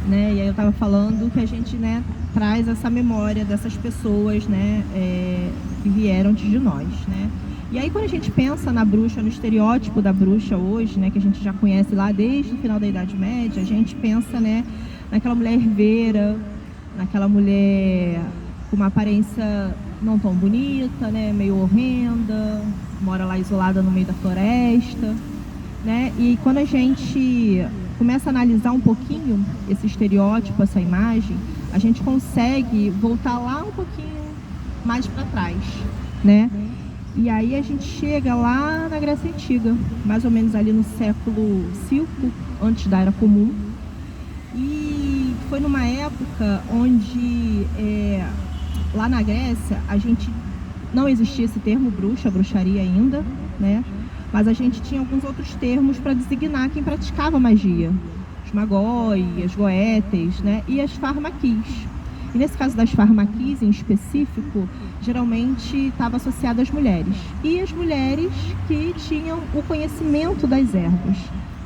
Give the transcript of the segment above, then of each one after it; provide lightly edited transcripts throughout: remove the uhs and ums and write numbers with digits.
né? E aí eu estava falando que a gente, né, traz essa memória dessas pessoas, né, que vieram antes de nós, né? E aí quando a gente pensa na bruxa, no estereótipo da bruxa hoje, né, que a gente já conhece lá desde o final da Idade Média, a gente pensa, né, naquela mulher herveira, naquela mulher com uma aparência não tão bonita, né, meio horrenda, mora lá isolada no meio da floresta, né? E quando a gente começa a analisar um pouquinho esse estereótipo, essa imagem, a gente consegue voltar lá um pouquinho mais para trás, né? E aí a gente chega lá na Grécia Antiga, mais ou menos ali no século V, antes da Era Comum. E foi numa época onde lá na Grécia a gente não existia esse termo bruxa, bruxaria ainda, né? Mas a gente tinha alguns outros termos para designar quem praticava magia. Os magoi, as goétes, né? E as farmaquis. E nesse caso das farmaquis em específico, geralmente estava associado às mulheres. E as mulheres que tinham o conhecimento das ervas,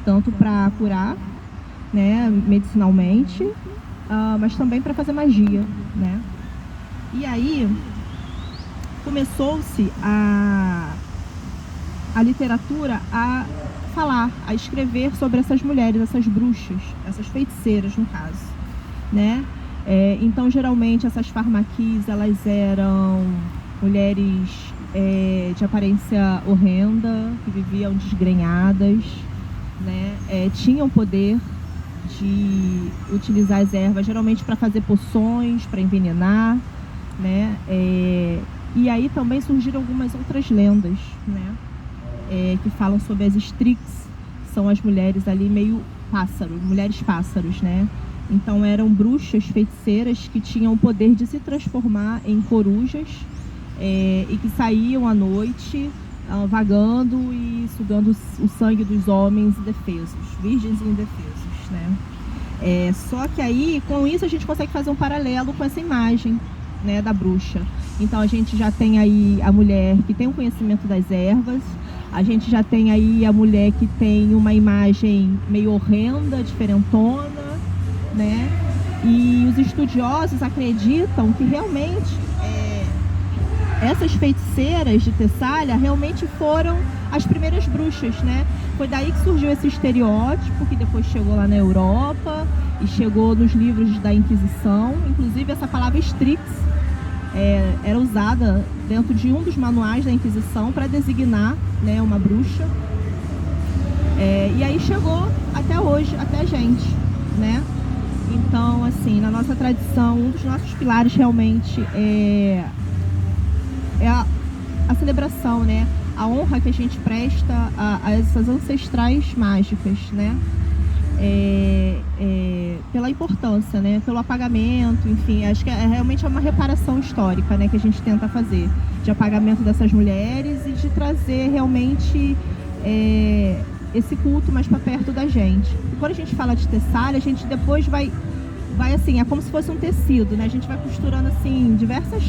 tanto para curar, né, medicinalmente, mas também para fazer magia, né? E aí começou-se a literatura a falar, a escrever sobre essas mulheres, essas bruxas, essas feiticeiras no caso, né? Então geralmente essas farmaquis, elas eram mulheres de aparência horrenda, que viviam desgrenhadas, né? Tinham poder de utilizar as ervas geralmente para fazer poções, para envenenar, né? E aí também surgiram algumas outras lendas, né? Que falam sobre as Strix, que são as mulheres ali meio pássaros, mulheres pássaros, né? Então eram bruxas feiticeiras que tinham o poder de se transformar em corujas e que saíam à noite vagando e sugando o sangue dos homens indefesos, virgens e indefesos, né? Só que aí, com isso, a gente consegue fazer um paralelo com essa imagem, né, da bruxa. Então a gente já tem aí a mulher que tem o conhecimento das ervas, a gente já tem aí a mulher que tem uma imagem meio horrenda, diferentona, né? E os estudiosos acreditam que realmente essas feiticeiras de Tessália realmente foram as primeiras bruxas, né? Foi daí que surgiu esse estereótipo que depois chegou lá na Europa e chegou nos livros da Inquisição. Inclusive essa palavra Strix era usada dentro de um dos manuais da Inquisição para designar, né, uma bruxa. E aí chegou até hoje, até a gente, né? Então, assim, na nossa tradição, um dos nossos pilares realmente é a celebração, né? A honra que a gente presta a essas ancestrais mágicas, né? Pela importância, né? Pelo apagamento, enfim, acho que realmente é uma reparação histórica, né? Que a gente tenta fazer, de apagamento dessas mulheres e de trazer realmente esse culto mais para perto da gente. E quando a gente fala de Tessália, a gente depois vai assim, é como se fosse um tecido, né? A gente vai costurando assim diversas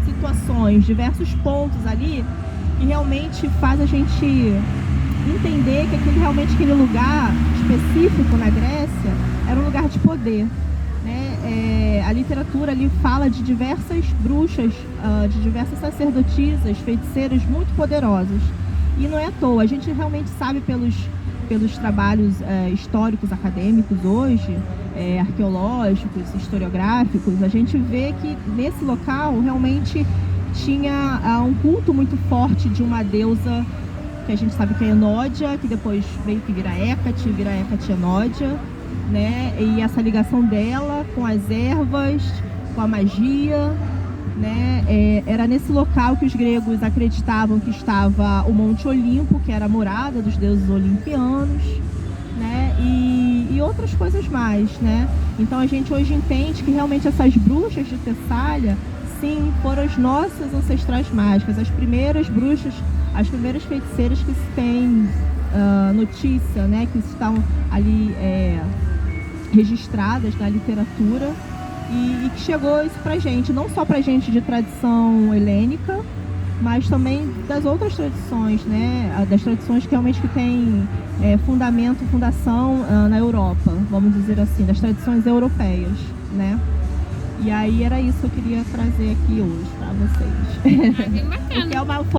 situações, diversos pontos ali que realmente faz a gente entender que realmente aquele lugar específico na Grécia era um lugar de poder, né? A literatura ali fala de diversas bruxas, de diversas sacerdotisas, feiticeiras muito poderosas. E não é à toa, a gente realmente sabe pelos trabalhos históricos, acadêmicos hoje, arqueológicos, historiográficos, a gente vê que nesse local realmente tinha um culto muito forte de uma deusa que a gente sabe que é Enódia, que depois meio que vira Hecate Enódia, né? E essa ligação dela com as ervas, com a magia, né? Era nesse local que os gregos acreditavam que estava o Monte Olimpo, que era a morada dos deuses olimpianos, né? E outras coisas mais, né? Então a gente hoje entende que realmente essas bruxas de Tessália, sim, foram as nossas ancestrais mágicas, as primeiras bruxas, as primeiras feiticeiras que se tem notícia, né? Que estão ali registradas na literatura. E que chegou isso pra gente, não só pra gente de tradição helênica, mas também das outras tradições, né? Das tradições que realmente que têm fundação na Europa, vamos dizer assim, das tradições europeias, né? E aí era isso que eu queria trazer aqui hoje para vocês. Ah, bem bacana. Porque é uma